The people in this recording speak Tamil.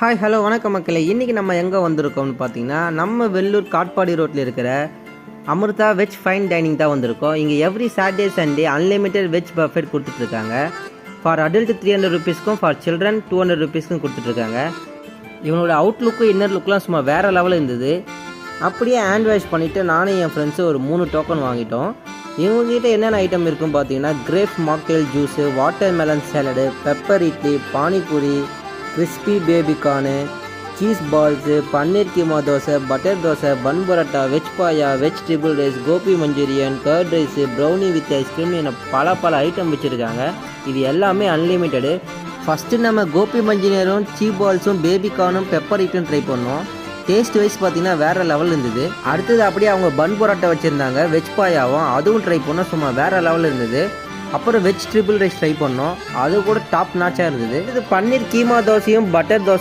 ஹாய் ஹலோ வணக்கம் மக்களே. இன்றைக்கி நம்ம எங்கே வந்திருக்கோம்னு பார்த்தீங்கன்னா, நம்ம வெள்ளூர் காட்பாடி ரோட்டில் இருக்கிற அமிர்தா வெஜ் ஃபைன் டைனிங் தான் வந்திருக்கோம். இங்கே every Saturday Sunday unlimited veg Buffett கொடுத்துட்ருக்காங்க. ஃபார் அடல்ட் 300 ருபீஸ்க்கும், ஃபார் சில்ட்ரன் 200 ருபீஸ்க்கும் கொடுத்துட்ருக்காங்க. இவனோட அவுட்லுக்கும் இன்னர் லுக்லாம் சும்மா வேறு லெவலில் இருந்தது. அப்படியே ஹேண்ட் வாஷ் பண்ணிவிட்டு நானும் என் ஃப்ரெண்ட்ஸு ஒரு 3 டோக்கன் வாங்கிட்டோம். இவங்ககிட்ட என்னென்ன ஐட்டம் இருக்குன்னு பார்த்தீங்கன்னா, grape mocktail juice, watermelon salad, pepper idli, panipuri, crispy baby corn, cheese balls, paneer keema dosa, butter dosa, bun parotta, veg paya, veg triple rice, gobi manchurian, curd rice, brownie with ice cream என பல ஐட்டம் வச்சுருக்காங்க. இது எல்லாமே அன்லிமிட்டடு. ஃபஸ்ட்டு நம்ம கோபி மஞ்சூரியனும் சீஸ் பால்ஸும் பேபிகார்னும் பெப்பர் இட்லியும் ட்ரை பண்ணோம். டேஸ்ட் வைஸ் பார்த்தீங்கன்னா வேறு லெவலில் இருந்தது. அடுத்தது அப்படியே அவங்க பன் பரோட்டா வச்சுருந்தாங்க, வெஜ் பாயாவும் அதுவும் ட்ரை பண்ணோம். சும்மா வேறு லெவலில் இருந்தது. அப்புறம் வெஜ் ட்ரிபிள் ரைஸ் ட்ரை பண்ணோம், அது கூட டாப் நாச்சாக இருந்தது. இது பன்னீர் கீமா தோசையும் பட்டர் தோசை